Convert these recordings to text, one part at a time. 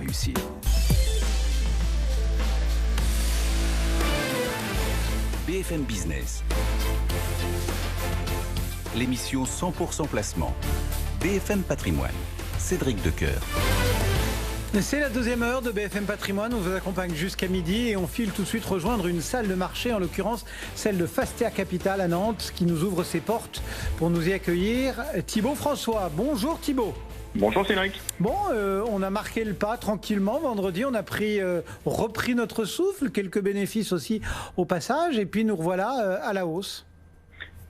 réussir. BFM Business. L'émission 100% placement. BFM Patrimoine. Cédric Decoeur. C'est la deuxième heure de BFM Patrimoine. On vous accompagne jusqu'à midi et on file tout de suite rejoindre une salle de marché, en l'occurrence celle de Fastea Capital à Nantes, qui nous ouvre ses portes pour nous y accueillir. Thibaut François. Bonjour Thibaut. Bonjour Cédric. Bon, on a marqué le pas tranquillement vendredi, on a repris notre souffle, quelques bénéfices aussi au passage, et puis nous revoilà à la hausse.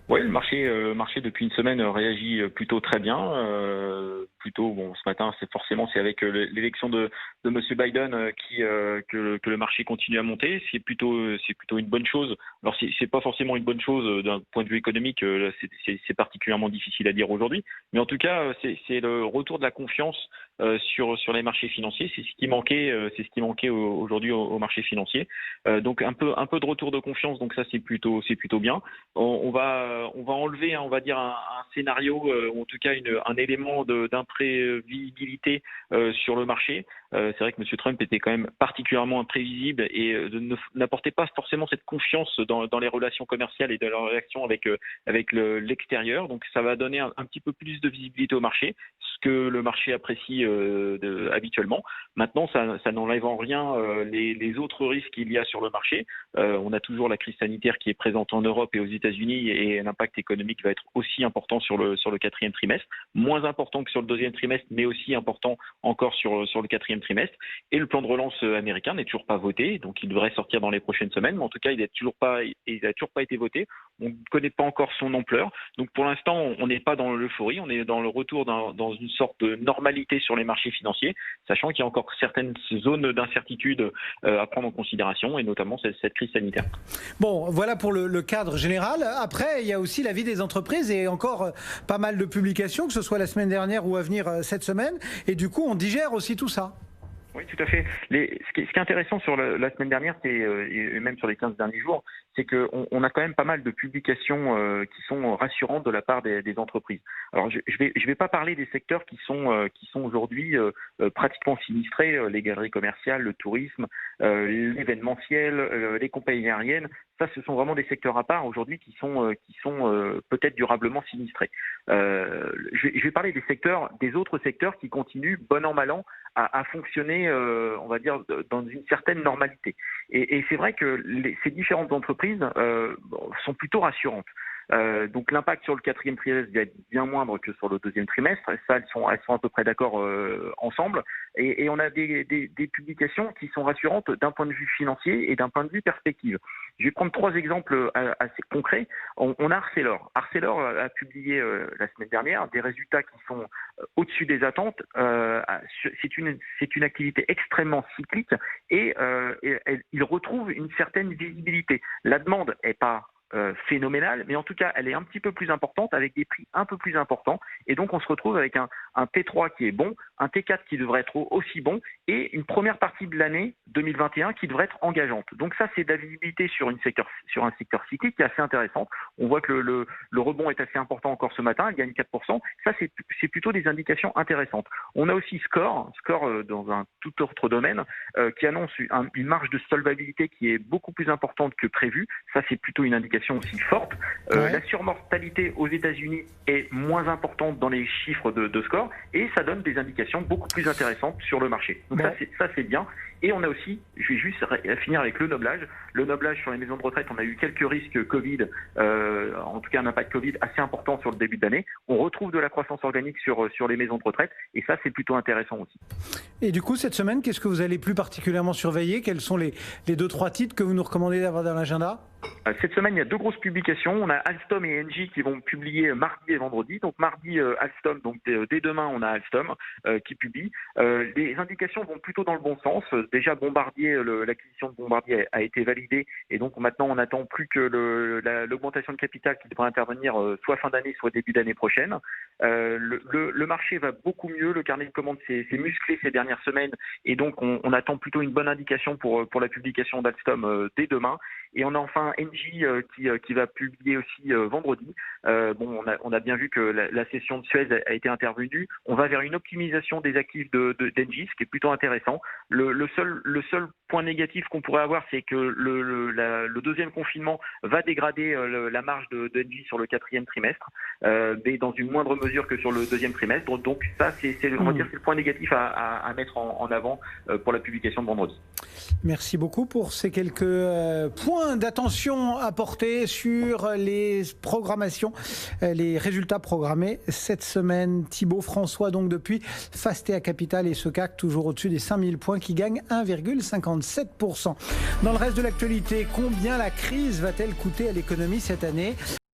Oui, le marché depuis une semaine réagit plutôt très bien. Ce matin, c'est avec l'élection de Monsieur Biden que le marché continue à monter. C'est plutôt une bonne chose. Alors c'est pas forcément une bonne chose d'un point de vue économique. C'est particulièrement difficile à dire aujourd'hui. Mais en tout cas, c'est le retour de la confiance sur les marchés financiers. C'est ce qui manquait aujourd'hui au marché financier. Donc un peu de retour de confiance. Donc ça c'est plutôt bien. On va enlever, on va dire, un scénario, ou en tout cas un élément d'imprévisibilité sur le marché. C'est vrai que M. Trump était quand même particulièrement imprévisible et n'apportait pas forcément cette confiance dans les relations commerciales et dans la relation avec l'extérieur. Donc ça va donner un petit peu plus de visibilité au marché, ce que le marché apprécie habituellement. Maintenant, ça n'enlève en rien les autres risques qu'il y a sur le marché. On a toujours la crise sanitaire qui est présente en Europe et aux États-Unis, et l'impact économique va être aussi important sur le quatrième trimestre, moins important que sur le deuxième trimestre, mais aussi important encore sur le quatrième trimestre. Et le plan de relance américain n'est toujours pas voté, donc il devrait sortir dans les prochaines semaines, mais en tout cas il n'a toujours pas été voté. On ne connaît pas encore son ampleur. Donc pour l'instant, on n'est pas dans l'euphorie, on est dans le retour dans une sorte de normalité sur les marchés financiers, sachant qu'il y a encore certaines zones d'incertitude à prendre en considération, et notamment cette crise sanitaire. Bon, voilà pour le cadre général. Après, il y a aussi la vie des entreprises et encore pas mal de publications, que ce soit la semaine dernière ou à venir cette semaine. Et du coup, on digère aussi tout ça. Oui, tout à fait. Ce qui est intéressant sur la semaine dernière, et même sur les 15 derniers jours, c'est qu'on a quand même pas mal de publications qui sont rassurantes de la part des entreprises. Alors, je vais pas parler des secteurs qui sont aujourd'hui pratiquement sinistrés, les galeries commerciales, le tourisme, l'événementiel, les compagnies aériennes. Ça, ce sont vraiment des secteurs à part aujourd'hui qui sont peut-être durablement sinistrés. Je vais parler des autres secteurs qui continuent, bon an mal an, à fonctionner, on va dire, dans une certaine normalité. Et c'est vrai que ces différentes entreprises sont plutôt rassurantes. Donc l'impact sur le quatrième trimestre va être bien moindre que sur le deuxième trimestre. Ça, elles sont à peu près d'accord ensemble. Et on a des publications qui sont rassurantes d'un point de vue financier et d'un point de vue perspective. Je vais prendre 3 exemples assez concrets. On a Arcelor. Arcelor a publié la semaine dernière des résultats qui sont au-dessus des attentes. C'est une activité extrêmement cyclique et il retrouve une certaine visibilité. La demande n'est pas phénoménale, mais en tout cas elle est un petit peu plus importante, avec des prix un peu plus importants, et donc on se retrouve avec un T3 qui est bon, un T4 qui devrait être aussi bon, et une première partie de l'année 2021 qui devrait être engageante. Donc ça, c'est de la visibilité sur un secteur cyclique qui est assez intéressante. On voit que le rebond est assez important encore ce matin, il gagne 4%. Ça, c'est plutôt des indications intéressantes. On a aussi Score dans un tout autre domaine, qui annonce une marge de solvabilité qui est beaucoup plus importante que prévu. Ça, c'est plutôt une indication aussi forte. La surmortalité aux États-Unis est moins importante dans les chiffres de Score, et ça donne des indications beaucoup plus intéressantes sur le marché. Donc ça c'est bien. Et on a aussi, je vais juste finir avec le noblage. Le noblage sur les maisons de retraite, on a eu quelques risques Covid, en tout cas un impact Covid assez important sur le début d'année. On retrouve de la croissance organique sur les maisons de retraite, et ça c'est plutôt intéressant aussi. Et du coup, cette semaine, qu'est-ce que vous allez plus particulièrement surveiller? Quels sont les 2-3 titres que vous nous recommandez d'avoir dans l'agenda? Cette semaine, il y a 2 grosses publications. On a Alstom et Engie qui vont publier mardi et vendredi. Donc mardi, Alstom, donc dès demain, on a Alstom qui publie. Les indications vont plutôt dans le bon sens. Déjà, Bombardier, l'acquisition de Bombardier a été validée, et donc maintenant on n'attend plus que l'augmentation de capital qui devrait intervenir soit fin d'année, soit début d'année prochaine. Le marché va beaucoup mieux. Le carnet de commandes s'est musclé ces dernières semaines, et donc on attend plutôt une bonne indication pour la publication d'Alstom dès demain. Et on a enfin enfin Engie qui va publier aussi vendredi. On a bien vu que la cession de Suez a été intervenue. On va vers une optimisation des actifs d'Engie, ce qui est plutôt intéressant. Le seul point négatif qu'on pourrait avoir, c'est que le deuxième confinement va dégrader la marge d'Engie sur le quatrième trimestre, mais dans une moindre mesure que sur le deuxième trimestre. Donc ça, on va dire, c'est le point négatif à mettre en avant pour la publication de vendredi. Merci beaucoup pour ces quelques points d'attention apportés sur les programmations, les résultats programmés cette semaine. Thibaut François, donc depuis Fastea Capital, et ce CAC toujours au-dessus des 5000 points qui gagne 1,57%. Dans le reste de l'actualité, combien la crise va-t-elle coûter à l'économie cette année ?